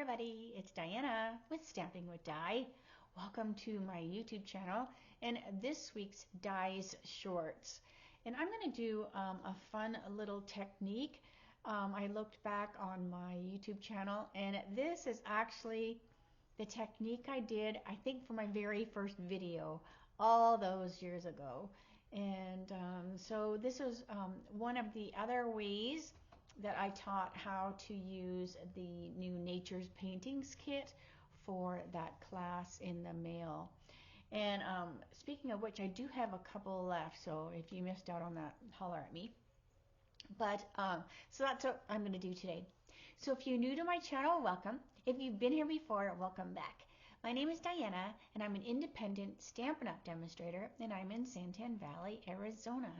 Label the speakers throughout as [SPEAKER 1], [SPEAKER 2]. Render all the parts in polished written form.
[SPEAKER 1] everybody, it's Diana with Stamping with Di. Welcome to my YouTube channel and this week's Di's Shorts. And I'm going to do a fun little technique. I looked back on my YouTube channel and this is actually the technique I did, I think, for my very first video all those years ago. And so this is one of the other ways that I taught how to use the new Nature's Paintings kit for that class in the mail. And speaking of which, I do have a couple left, so if you missed out on that, holler at me. But so that's what I'm going to do today. So if you're new to my channel, welcome. If you've been here before, welcome back. My name is Diana, and I'm an independent Stampin' Up! Demonstrator, and I'm in Santan Valley, Arizona.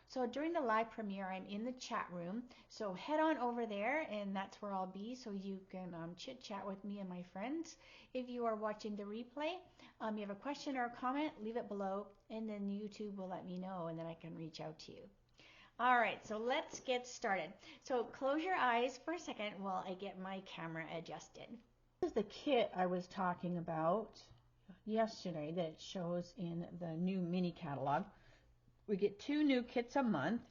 [SPEAKER 1] So during the live premiere, I'm in the chat room, so head on over there, and that's where I'll be, so you can chit-chat with me and my friends. If you are watching the replay, you have a question or a comment, leave it below, and then YouTube will let me know, and then I can reach out to you. All right, so let's get started. So close your eyes for a second while I get my camera adjusted. This is the kit I was talking about yesterday that it shows in the new mini catalog. We get 2 new kits a month,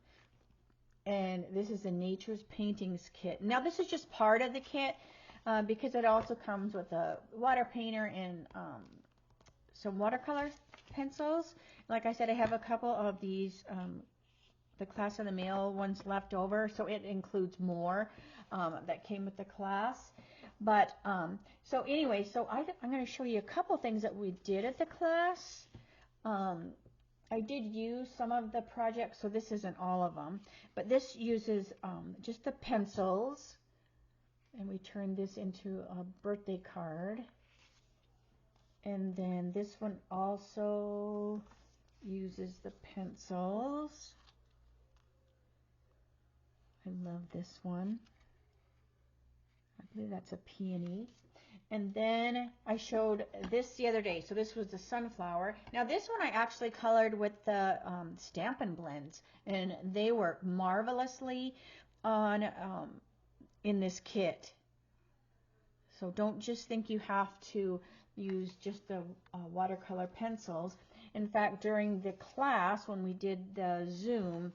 [SPEAKER 1] and this is the Nature's Paintings kit. Now this is just part of the kit because it also comes with a water painter and some watercolor pencils. Like I said, I have a couple of these the class in the mail ones left over, so it includes more that came with the class. But so anyway, so I'm going to show you a couple things that we did at the class. I did use some of the projects, so this isn't all of them, but this uses just the pencils, and we turned this into a birthday card. And then this one also uses the pencils. I love this one. I believe that's a peony. And then I showed this the other day. So this was the sunflower. Now this one I actually colored with the Stampin' Blends, and they work marvelously on in this kit. So don't just think you have to use just the watercolor pencils. In fact, during the class when we did the Zoom,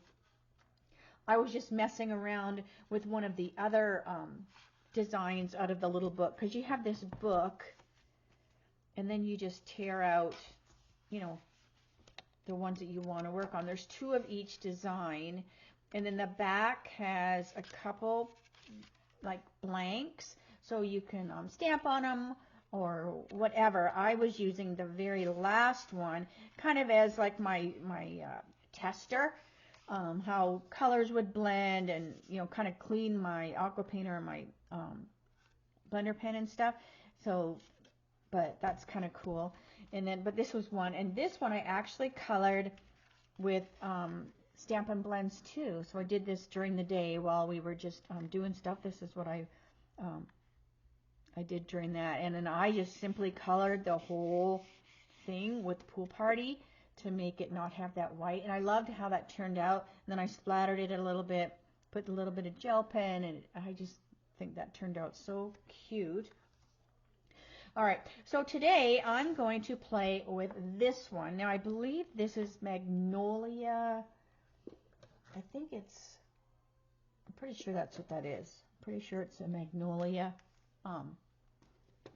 [SPEAKER 1] I was just messing around with one of the other designs out of the little book, because you have this book and then you just tear out, you know, the ones that you want to work on. There's 2 of each design, and then the back has a couple like blanks, so you can stamp on them or whatever. I was using the very last one kind of as like my tester, how colors would blend, and kind of clean my aqua painter and my blender pen and stuff. So but that's kind of cool. And then but this was one, and this one I actually colored with Stampin' Blends too. So I did this during the day while we were just doing stuff. This is what I did during that, and then I just simply colored the whole thing with Pool Party to make it not have that white, and I loved how that turned out. And then I splattered it a little bit, put a little bit of gel pen, and I just think that turned out so cute. All right, so today I'm going to play with this one. Now I believe this is Magnolia. I think I'm pretty sure that's what that is. I'm pretty sure it's a Magnolia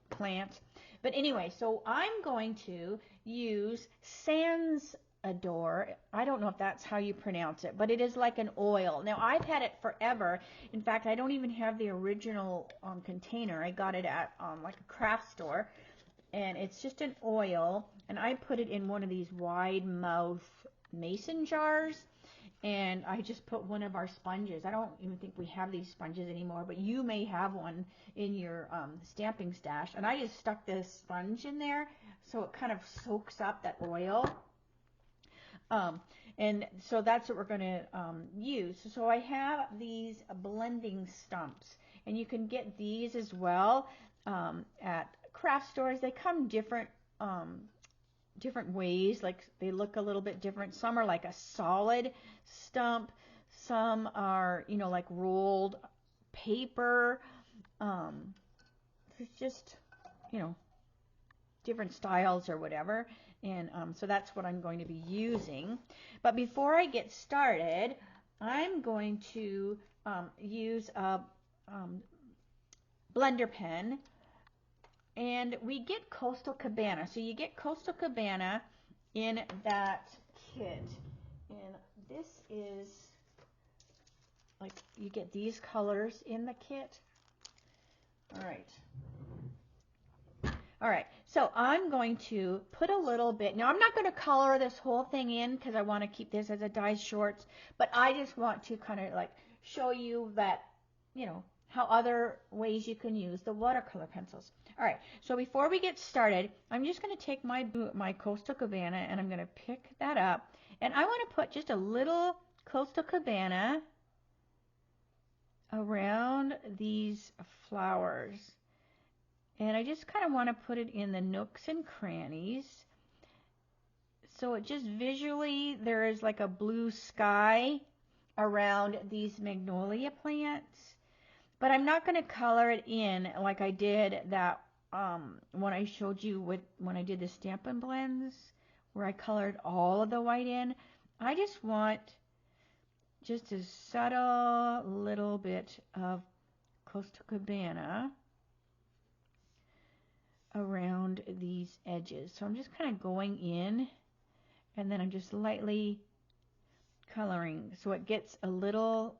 [SPEAKER 1] plant. But anyway, so I'm going to use Sansodor. I don't know if that's how you pronounce it, but it is like an oil. Now, I've had it forever. In fact, I don't even have the original container. I got it at like a craft store, and it's just an oil, and I put it in one of these wide mouth mason jars, and I just put one of our sponges. I don't even think we have these sponges anymore, but you may have one in your stamping stash. And I just stuck this sponge in there so it kind of soaks up that oil. And so that's what we're going to use. So I have these blending stumps, and you can get these as well at craft stores. They come different ways, like they look a little bit different. Some are like a solid stump, some are like rolled paper, There's just, you know, different styles or whatever. And so that's what I'm going to be using. But before I get started, I'm going to use a blender pen. And we get Coastal Cabana. So you get Coastal Cabana in that kit. And this is, like, you get these colors in the kit. All right. All right, so I'm going to put a little bit. Now, I'm not going to color this whole thing in because I want to keep this as a die shorts, but I just want to kind of like show you that, you know, how other ways you can use the watercolor pencils. All right, so before we get started, I'm just going to take my Coastal Cabana and I'm going to pick that up. And I want to put just a little Coastal Cabana around these flowers. And I just kind of want to put it in the nooks and crannies. So it just visually, there is like a blue sky around these magnolia plants. But I'm not going to color it in like I did that when I showed you when I did the Stampin' Blends, where I colored all of the white in. I just want just a subtle little bit of Coastal Cabana around these edges. So I'm just kind of going in and then I'm just lightly coloring so it gets a little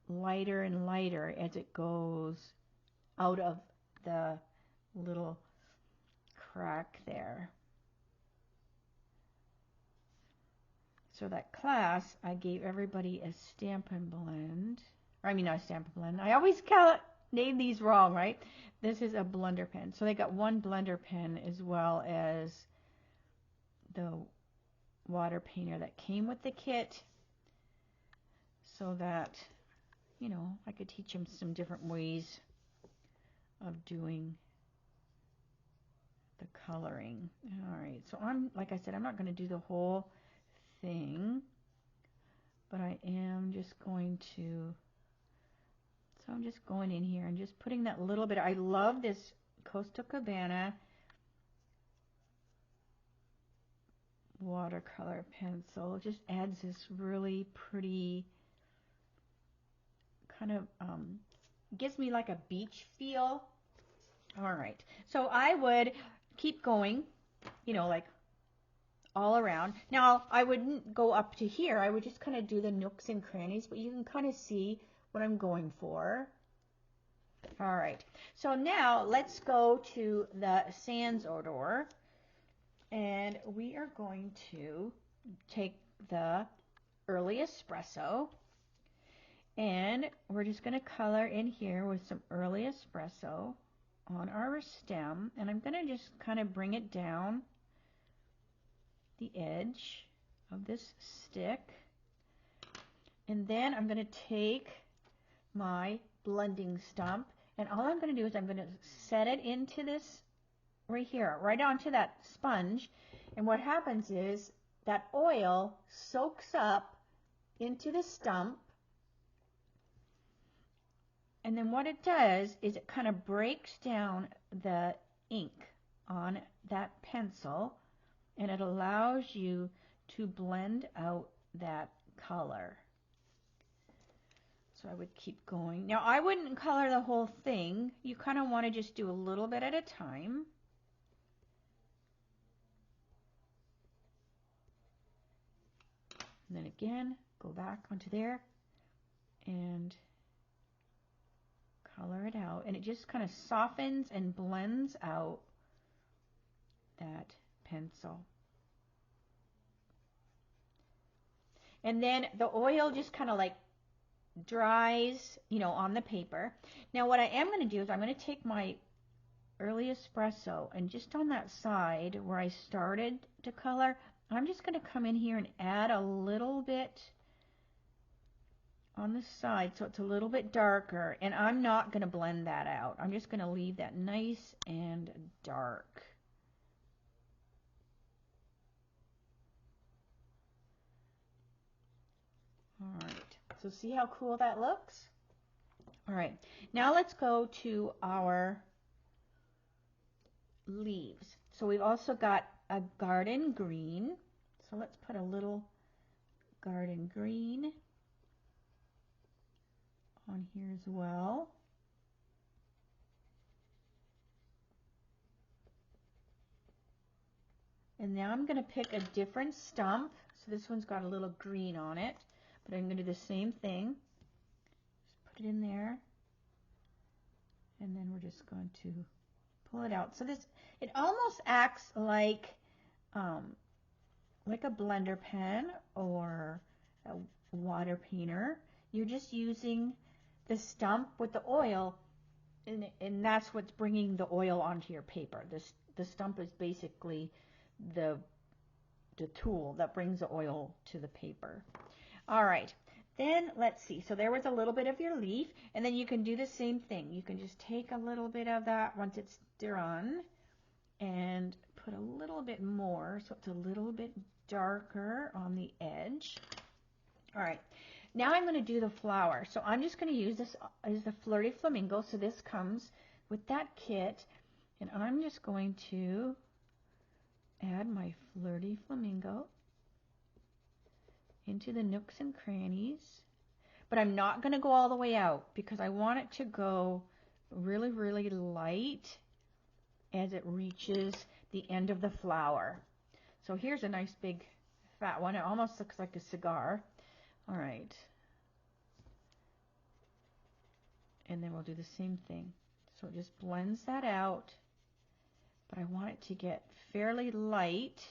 [SPEAKER 1] lighter and lighter as it goes out of the little crack there. So that class, I gave everybody a Stampin' Blend. Or I mean, not a Stampin' Blend. I always name these wrong, right? This is a blender pen. So they got one blender pen as well as the water painter that came with the kit so that, you know, I could teach them some different ways of doing the coloring. All right, so like I said, I'm not going to do the whole thing, but I am just going to. So I'm just going in here and just putting that little bit. I love this Coastal Cabana watercolor pencil. It just adds this really pretty kind of, gives me like a beach feel. All right. So I would keep going, you know, like all around. Now, I wouldn't go up to here. I would just kind of do the nooks and crannies, but you can kind of see what I'm going for. All right, so now let's go to the Sansodor, and we are going to take the early espresso, and we're just going to color in here with some early espresso on our stem, and I'm going to just kind of bring it down the edge of this stick, and then I'm going to take my blending stump, and all I'm going to do is I'm going to set it into this right here, right onto that sponge, and what happens is that oil soaks up into the stump, and then what it does is it kind of breaks down the ink on that pencil, and it allows you to blend out that color. So I would keep going. Now, I wouldn't color the whole thing. You kind of want to just do a little bit at a time. And then again, go back onto there and color it out. And it just kind of softens and blends out that pencil. And then the oil just kind of like dries, you know, on the paper. Now what I am going to do is I'm going to take my early espresso and just on that side where I started to color, I'm just going to come in here and add a little bit on the side so it's a little bit darker, and I'm not going to blend that out. I'm just going to leave that nice and dark. All right. So see how cool that looks? All right, now let's go to our leaves. So we've also got a garden green. So let's put a little garden green on here as well. And now I'm going to pick a different stump. So this one's got a little green on it, but I'm going to do the same thing. Just put it in there. And then we're just going to pull it out. So this, it almost acts like a blender pen or a water painter. You're just using the stump with the oil, and that's what's bringing the oil onto your paper. The stump is basically the tool that brings the oil to the paper. All right, then let's see. So there was a little bit of your leaf, and then you can do the same thing. You can just take a little bit of that once it's done and put a little bit more so it's a little bit darker on the edge. All right, now I'm going to do the flower. So I'm just going to use this as the Flirty Flamingo. So this comes with that kit, and I'm just going to add my Flirty Flamingo into the nooks and crannies. But I'm not going to go all the way out because I want it to go really, really light as it reaches the end of the flower. So here's a nice big fat one. It almost looks like a cigar. All right. And then we'll do the same thing. So it just blends that out. But I want it to get fairly light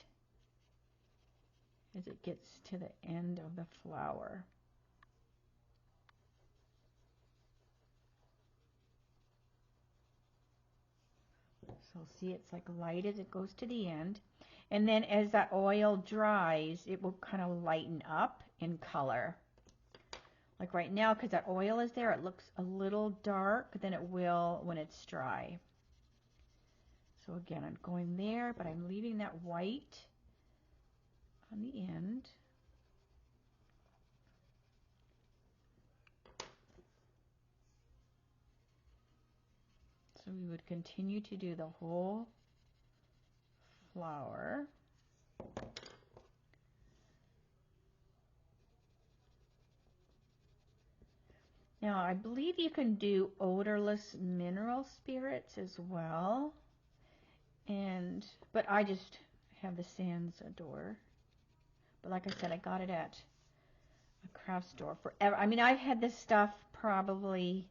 [SPEAKER 1] as it gets to the end of the flower. So see, it's like light as it goes to the end. And then as that oil dries, it will kind of lighten up in color. Like right now, because that oil is there, it looks a little dark than it will when it's dry. So again, I'm going there, but I'm leaving that white on the end. So we would continue to do the whole flower. Now, I believe you can do odorless mineral spirits as well. But I just have the Sansodor. But like I said, I got it at a craft store forever. I mean, I've had this stuff probably,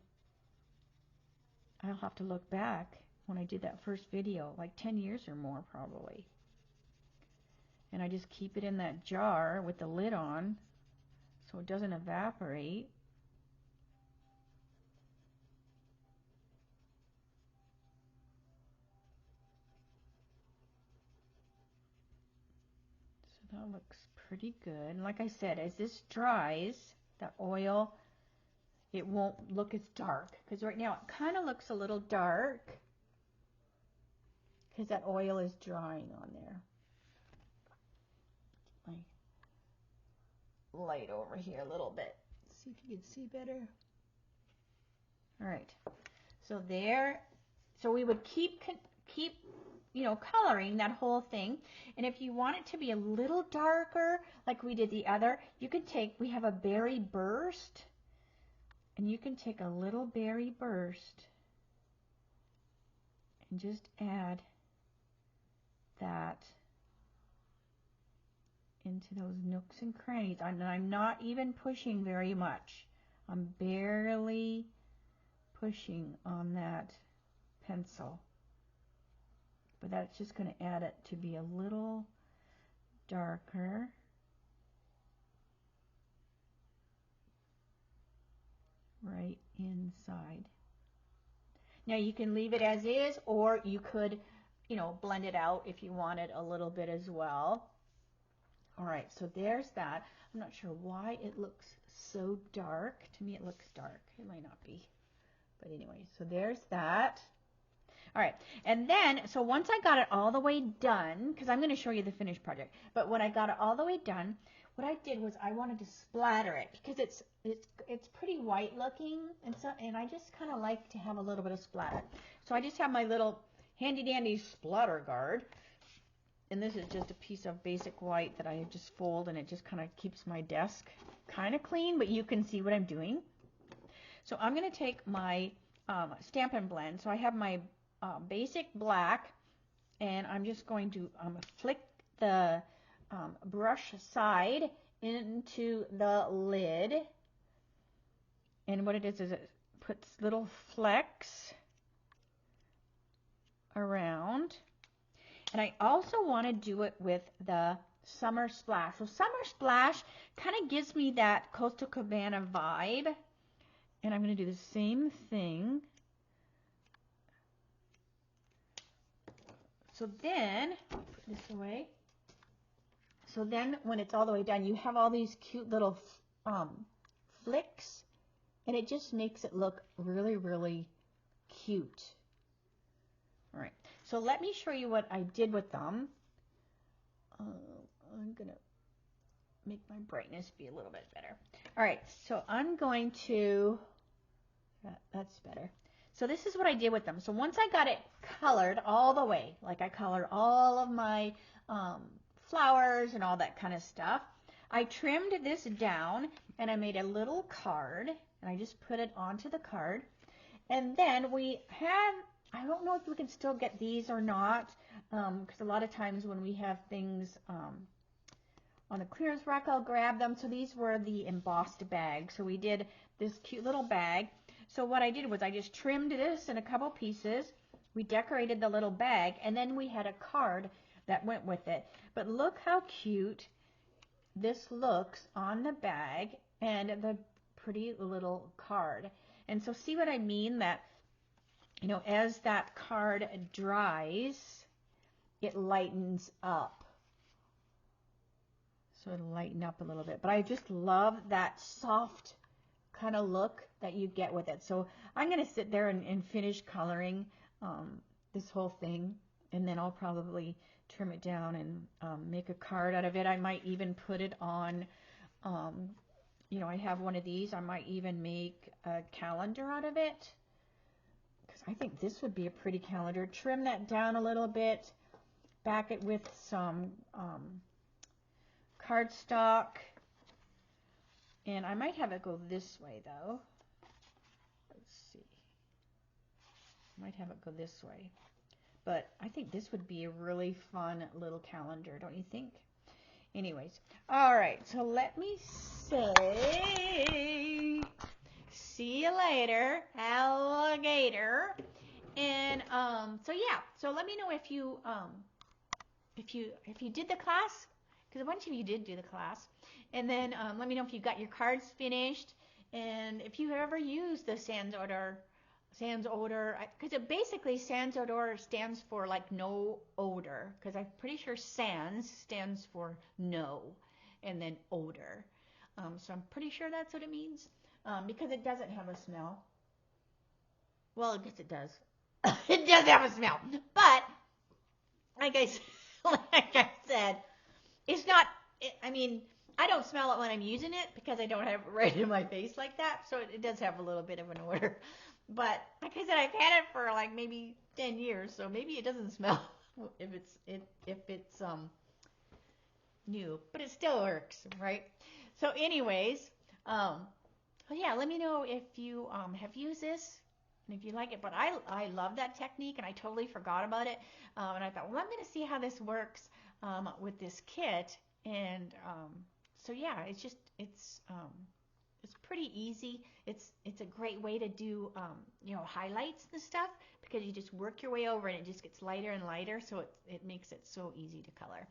[SPEAKER 1] I'll have to look back when I did that first video, like 10 years or more probably. And I just keep it in that jar with the lid on so it doesn't evaporate. So that looks pretty good. And like I said, as this dries, the oil, it won't look as dark. Because right now it kind of looks a little dark because that oil is drying on there. My light over here a little bit. See if you can see better. All right. So there. So we would keep coloring that whole thing. And if you want it to be a little darker, like we did the other, you can take, we have a berry burst, and you can take a little berry burst and just add that into those nooks and crannies. And I'm not even pushing very much. I'm barely pushing on that pencil. But that's just going to add it to be a little darker. Right inside. Now you can leave it as is, or you could, blend it out if you wanted a little bit as well. All right, so there's that. I'm not sure why it looks so dark. To me it looks dark. It might not be. But anyway, so there's that. All right, and then, so once I got it all the way done, because I'm going to show you the finished project, but when I got it all the way done, what I did was I wanted to splatter it because it's pretty white looking, and I just kind of like to have a little bit of splatter. So I just have my little handy dandy splatter guard. And this is just a piece of basic white that I just fold, and it just kind of keeps my desk kind of clean, but you can see what I'm doing. So I'm going to take my Stampin' Blend. So I have my basic black, and I'm just going to flick the brush side into the lid. And what it is it puts little flecks around. And I also want to do it with the Summer Splash. So Summer Splash kind of gives me that Coastal Cabana vibe. And I'm going to do the same thing. So then, put this away. So then when it's all the way done, you have all these cute little flicks. And it just makes it look really, really cute. All right. So let me show you what I did with them. I'm going to make my brightness be a little bit better. All right. So I'm going to... That's better. So this is what I did with them. So once I got it colored all the way, like I colored all of my flowers and all that kind of stuff, I trimmed this down and I made a little card, and I just put it onto the card. And then we had, I don't know if we can still get these or not, because a lot of times when we have things on the clearance rack, I'll grab them. So these were the embossed bags. So we did this cute little bag. So what I did was I just trimmed this in a couple pieces. We decorated the little bag, and then we had a card that went with it. But look how cute this looks on the bag and the pretty little card. And so see what I mean? That, you know, as that card dries, it lightens up. So it'll lighten up a little bit. But I just love that soft kind of look that you get with it. So I'm going to sit there and finish coloring this whole thing, and then I'll probably trim it down and make a card out of it. I might even put it on, you know, I have one of these. I might even make a calendar out of it, because I think this would be a pretty calendar. Trim that down a little bit, back it with some cardstock. And I might have it go this way, though. Let's see. I might have it go this way. But I think this would be a really fun little calendar, don't you think? Anyways. All right. So let me say, see you later, alligator. And so yeah. So let me know if you did the class, because a bunch of you did do the class. And then let me know if you got your cards finished, and if you ever used the Sansodor, because it basically Sansodor stands for like no odor, because I'm pretty sure Sans stands for no, and then odor. So I'm pretty sure that's what it means, because it doesn't have a smell. Well, I guess it does. It does have a smell, but like I said, it's not. I mean, I don't smell it when I'm using it because I don't have it right in my face like that. So it does have a little bit of an odor. But like I said, I've had it for like maybe 10 years, so maybe it doesn't smell if it's new, but it still works, right? So anyways, yeah, let me know if you have used this and if you like it. But I love that technique, and I totally forgot about it. And I thought, well, I'm going to see how this works with this kit. And so yeah, it's pretty easy. It's a great way to do you know, highlights and stuff, because you just work your way over and it just gets lighter and lighter, so it makes it so easy to color.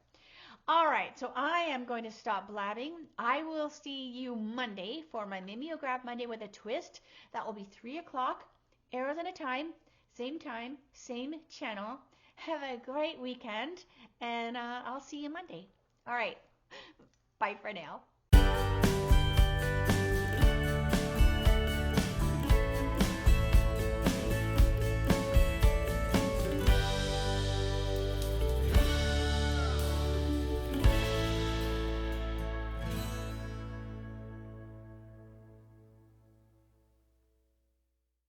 [SPEAKER 1] All right, so I am going to stop blabbing. I will see you Monday for my Mimeograph Monday with a Twist. That will be 3 o'clock, arrows at a time, same channel. Have a great weekend, and I'll see you Monday. All right. Bye for now.